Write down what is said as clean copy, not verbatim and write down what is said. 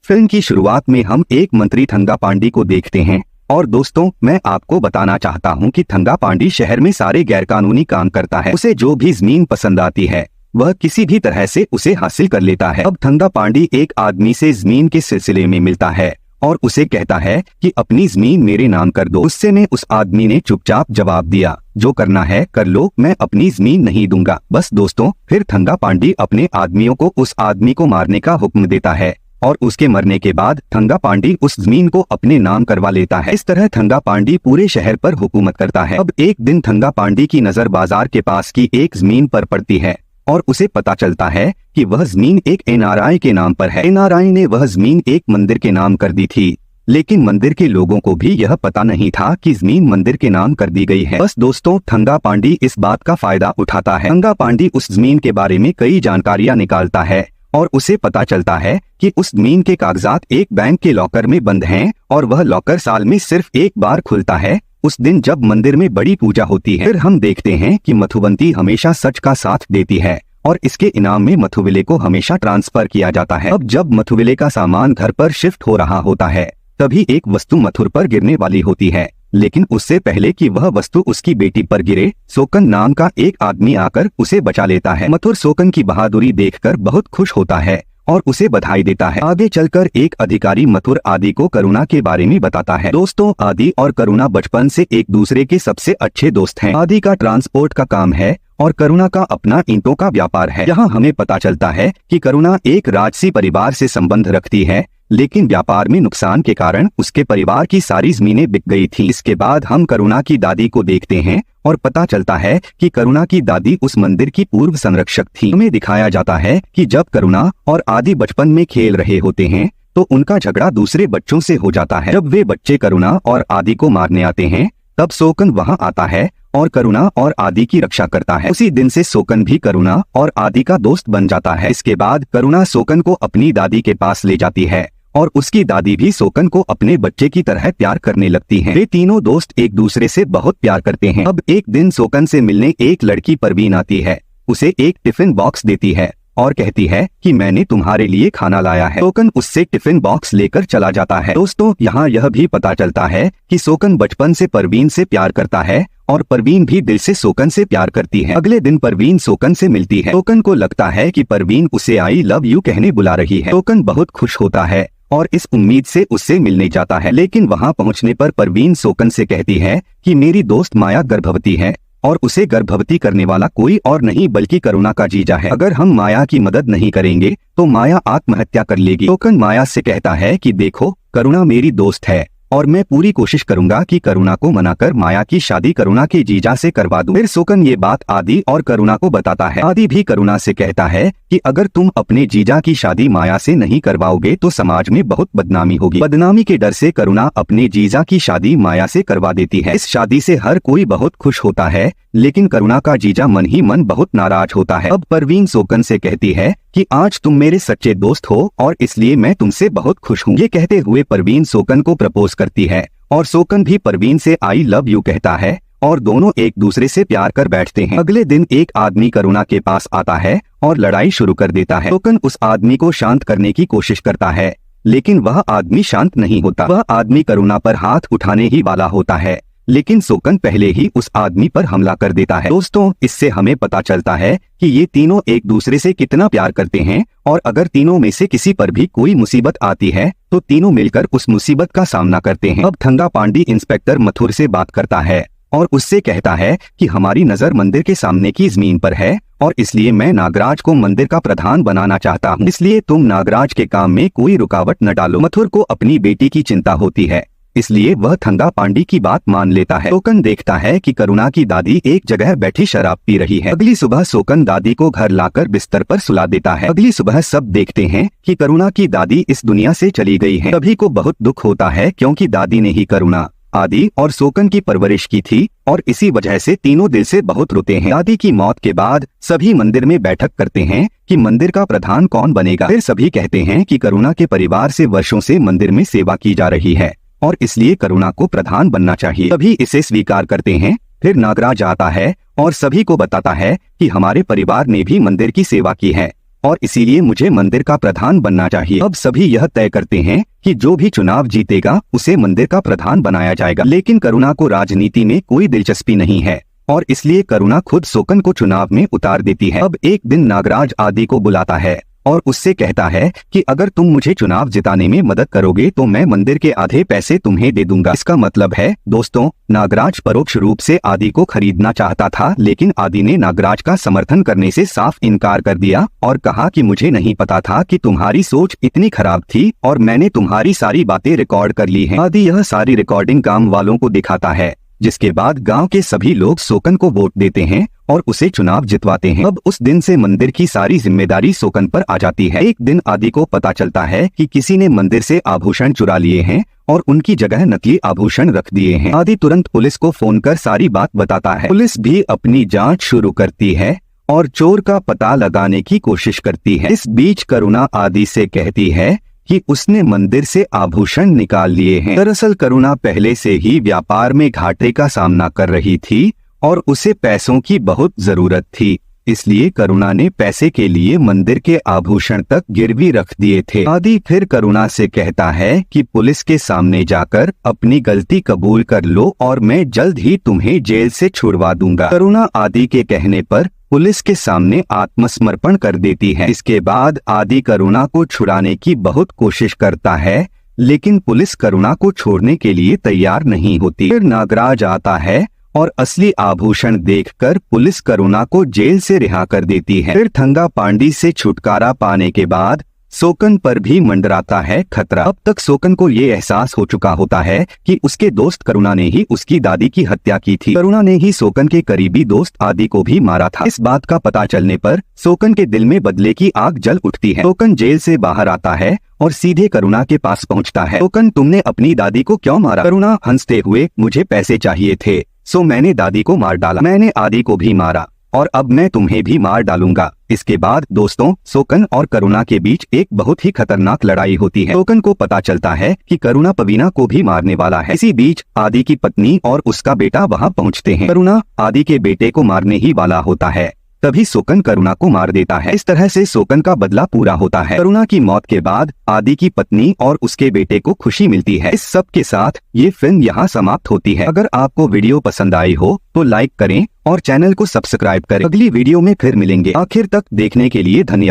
Film की शुरुआत में हम एक मंत्री थंगापांडी को देखते हैं। और दोस्तों, मैं आपको बताना चाहता हूं कि थंगापांडी शहर में सारे गैरकानूनी काम करता है। उसे जो भी जमीन पसंद आती है वह किसी भी तरह से उसे हासिल कर लेता है। अब थंगापांडी एक आदमी से जमीन के सिलसिले में मिलता है और उसे कहता है कि अपनी जमीन मेरे नाम कर दो। उससे ने उस आदमी ने चुपचाप जवाब दिया, जो करना है कर लो, मैं अपनी जमीन नहीं दूंगा। बस दोस्तों, फिर थंगापांडी अपने आदमियों को उस आदमी को मारने का हुक्म देता है और उसके मरने के बाद थंगापांडी उस जमीन को अपने नाम करवा लेता है। इस तरह थंगापांडी पूरे शहर पर हुकूमत करता है। अब एक दिन थंगापांडी की नजर बाजार के पास की एक जमीन पर पड़ती है और उसे पता चलता है कि वह जमीन एक एनआरआई के नाम पर है। एनआरआई ने वह जमीन एक मंदिर के नाम कर दी थी, लेकिन मंदिर के लोगों को भी यह पता नहीं था कि जमीन मंदिर के नाम कर दी गई है। बस दोस्तों, थंगापांडी इस बात का फायदा उठाता है। थंगापांडी उस जमीन के बारे में कई जानकारियां निकालता है और उसे पता चलता है कि उस जमीन के कागजात एक बैंक के लॉकर में बंद हैं और वह लॉकर साल में सिर्फ एक बार खुलता है, उस दिन जब मंदिर में बड़ी पूजा होती है। फिर हम देखते हैं कि मधुवंती हमेशा सच का साथ देती है और इसके इनाम में मथुविले को हमेशा ट्रांसफर किया जाता है। अब जब मथुविले का सामान घर पर शिफ्ट हो रहा होता है तभी एक वस्तु मथुर पर गिरने वाली होती है, लेकिन उससे पहले कि वह वस्तु उसकी बेटी पर गिरे, सोकन नाम का एक आदमी आकर उसे बचा लेता है। मथुर सोकन की बहादुरी देखकर बहुत खुश होता है और उसे बधाई देता है। आगे चलकर एक अधिकारी मथुर आदि को करुणा के बारे में बताता है। दोस्तों, आदि और करुणा बचपन से एक दूसरे के सबसे अच्छे दोस्त हैं। आदि का ट्रांसपोर्ट का काम है और करुणा का अपना ईंटों का व्यापार है। यहाँ हमें पता चलता है कि करुणा एक राजसी परिवार से संबंध रखती है, लेकिन व्यापार में नुकसान के कारण उसके परिवार की सारी जमीनें बिक गई थी। इसके बाद हम करुणा की दादी को देखते हैं और पता चलता है कि करुणा की दादी उस मंदिर की पूर्व संरक्षक थी। हमें दिखाया जाता है कि जब करुणा और आदि बचपन में खेल रहे होते हैं तो उनका झगड़ा दूसरे बच्चों से हो जाता है। जब वे बच्चे करुणा और आदि को मारने आते हैं तब सोकन वहां आता है और करुणा और आदि की रक्षा करता है। उसी दिन से सोकन भी करुणा और आदि का दोस्त बन जाता है। इसके बाद करुणा सोकन को अपनी दादी के पास ले जाती है और उसकी दादी भी सोकन को अपने बच्चे की तरह प्यार करने लगती हैं। वे तीनों दोस्त एक दूसरे से बहुत प्यार करते हैं। अब एक दिन सोकन से मिलने एक लड़की परवीन आती है, उसे एक टिफिन बॉक्स देती है और कहती है कि मैंने तुम्हारे लिए खाना लाया है। सोकन उससे टिफिन बॉक्स लेकर चला जाता है। दोस्तों, यहाँ यह भी पता चलता है कि सोकन बचपन से परवीन से प्यार करता है और परवीन भी दिल से सोकन से प्यार करती है। अगले दिन परवीन सोकन से मिलती है। सोकन को लगता है कि परवीन उसे आई लव यू कहने बुला रही है। सोकन बहुत खुश होता है और इस उम्मीद से उससे मिलने जाता है, लेकिन वहां पहुंचने पर परवीन सोकन से कहती है कि मेरी दोस्त माया गर्भवती है और उसे गर्भवती करने वाला कोई और नहीं बल्कि करुणा का जीजा है। अगर हम माया की मदद नहीं करेंगे तो माया आत्महत्या कर लेगी। सोकन माया से कहता है कि देखो, करुणा मेरी दोस्त है और मैं पूरी कोशिश करूंगा कि करुणा को मनाकर माया की शादी करुणा के जीजा से करवा दूं। फिर सोकन ये बात आदि और करुणा को बताता है। आदि भी करुणा से कहता है कि अगर तुम अपने जीजा की शादी माया से नहीं करवाओगे तो समाज में बहुत बदनामी होगी। बदनामी के डर से करुणा अपने जीजा की शादी माया से करवा देती है। इस शादी से हर कोई बहुत खुश होता है, लेकिन करुणा का जीजा मन ही मन बहुत नाराज होता है। अब परवीन सोकन से कहती है कि आज तुम मेरे सच्चे दोस्त हो और इसलिए मैं तुमसे बहुत खुश हूँ। ये कहते हुए परवीन सोकन को प्रपोज करती है और सोकन भी परवीन से आई लव यू कहता है और दोनों एक दूसरे से प्यार कर बैठते हैं। अगले दिन एक आदमी करुणा के पास आता है और लड़ाई शुरू कर देता है। सोकन उस आदमी को शांत करने की कोशिश करता है, लेकिन वह आदमी शांत नहीं होता। वह आदमी करुणा पर हाथ उठाने ही वाला होता है, लेकिन सोकन पहले ही उस आदमी पर हमला कर देता है। दोस्तों, इससे हमें पता चलता है कि ये तीनों एक दूसरे से कितना प्यार करते हैं और अगर तीनों में से किसी पर भी कोई मुसीबत आती है तो तीनों मिलकर उस मुसीबत का सामना करते हैं। अब थंगापांडी इंस्पेक्टर मथुर से बात करता है और उससे कहता है कि हमारी नजर मंदिर के सामने की जमीन पर है और इसलिए मैं नागराज को मंदिर का प्रधान बनाना चाहता हूँ, इसलिए तुम नागराज के काम में कोई रुकावट न डालो। मथुर को अपनी बेटी की चिंता होती है, इसलिए वह थंगापांडी की बात मान लेता है। सोकन देखता है कि करुणा की दादी एक जगह बैठी शराब पी रही है। अगली सुबह सोकन दादी को घर लाकर बिस्तर पर सुला देता है। अगली सुबह सब देखते हैं कि करुणा की दादी इस दुनिया से चली गई है। सभी को बहुत दुख होता है क्योंकि दादी ने ही करुणा, आदि और सोकन की परवरिश की थी और इसी वजह से तीनों दिल से बहुत रोते हैं। दादी की मौत के बाद सभी मंदिर में बैठक करते हैं कि मंदिर का प्रधान कौन बनेगा। फिर सभी कहते हैं कि करुणा के परिवार से वर्षों से मंदिर में सेवा की जा रही है और इसलिए करुणा को प्रधान बनना चाहिए। सभी इसे स्वीकार करते हैं। फिर नागराज आता है और सभी को बताता है कि हमारे परिवार ने भी मंदिर की सेवा की है और इसीलिए मुझे मंदिर का प्रधान बनना चाहिए। अब सभी यह तय करते हैं कि जो भी चुनाव जीतेगा उसे मंदिर का प्रधान बनाया जाएगा। लेकिन करुणा को राजनीति में कोई दिलचस्पी नहीं है और इसलिए करुणा खुद सोकन को चुनाव में उतार देती है। अब एक दिन नागराज आदि को बुलाता है और उससे कहता है कि अगर तुम मुझे चुनाव जिताने में मदद करोगे तो मैं मंदिर के आधे पैसे तुम्हें दे दूंगा। इसका मतलब है दोस्तों, नागराज परोक्ष रूप से आदि को खरीदना चाहता था, लेकिन आदि ने नागराज का समर्थन करने से साफ इनकार कर दिया और कहा कि मुझे नहीं पता था कि तुम्हारी सोच इतनी खराब थी और मैंने तुम्हारी सारी बातें रिकॉर्ड कर ली हैं। आदि यह सारी रिकॉर्डिंग गांव वालों को दिखाता है, जिसके बाद गांव के सभी लोग सोकन को वोट देते हैं और उसे चुनाव जितवाते हैं। अब उस दिन से मंदिर की सारी जिम्मेदारी सोकन पर आ जाती है। एक दिन आदि को पता चलता है कि किसी ने मंदिर से आभूषण चुरा लिए हैं और उनकी जगह नकली आभूषण रख दिए हैं। आदि तुरंत पुलिस को फोन कर सारी बात बताता है। पुलिस भी अपनी जांच शुरू करती है और चोर का पता लगाने की कोशिश करती है। इस बीच करुणा आदि से कहती है कि उसने मंदिर से आभूषण निकाल लिए हैं। दरअसल करुणा पहले से ही व्यापार में घाटे का सामना कर रही थी और उसे पैसों की बहुत जरूरत थी, इसलिए करुणा ने पैसे के लिए मंदिर के आभूषण तक गिरवी रख दिए थे। आदि फिर करुणा से कहता है कि पुलिस के सामने जाकर अपनी गलती कबूल कर लो और मैं जल्द ही तुम्हें जेल से छुड़वा दूंगा। करुणा आदि के कहने पर पुलिस के सामने आत्मसमर्पण कर देती है। इसके बाद आदि करुणा को छुड़ाने की बहुत कोशिश करता है, लेकिन पुलिस करुणा को छोड़ने के लिए तैयार नहीं होती। फिर नागराज आता है और असली आभूषण देखकर पुलिस करुणा को जेल से रिहा कर देती है। फिर थंगा पांडी से छुटकारा पाने के बाद सोकन पर भी मंडराता है खतरा। अब तक सोकन को ये एहसास हो चुका होता है कि उसके दोस्त करुणा ने ही उसकी दादी की हत्या की थी। करुणा ने ही सोकन के करीबी दोस्त आदि को भी मारा था। इस बात का पता चलने पर सोकन के दिल में बदले की आग जल उठती है। सोकन जेल से बाहर आता है और सीधे करुणा के पास पहुंचता है। सोकन, तुमने अपनी दादी को क्यों मारा? करुणा हंसते हुए, मुझे पैसे चाहिए थे, सो मैंने दादी को मार डाला। मैंने आदि को भी मारा और अब मैं तुम्हें भी मार डालूंगा। इसके बाद दोस्तों, सोकन और करुणा के बीच एक बहुत ही खतरनाक लड़ाई होती है। सोकन को पता चलता है कि करुणा पवीना को भी मारने वाला है। इसी बीच आदि की पत्नी और उसका बेटा वहां पहुंचते हैं। करुणा आदि के बेटे को मारने ही वाला होता है, तभी सोकन करुणा को मार देता है। इस तरह से सोकन का बदला पूरा होता है। करुणा की मौत के बाद आदि की पत्नी और उसके बेटे को खुशी मिलती है। इस सब के साथ ये फिल्म यहाँ समाप्त होती है। अगर आपको वीडियो पसंद आई हो तो लाइक करें और चैनल को सब्सक्राइब करें। अगली वीडियो में फिर मिलेंगे। आखिर तक देखने के लिए धन्यवाद।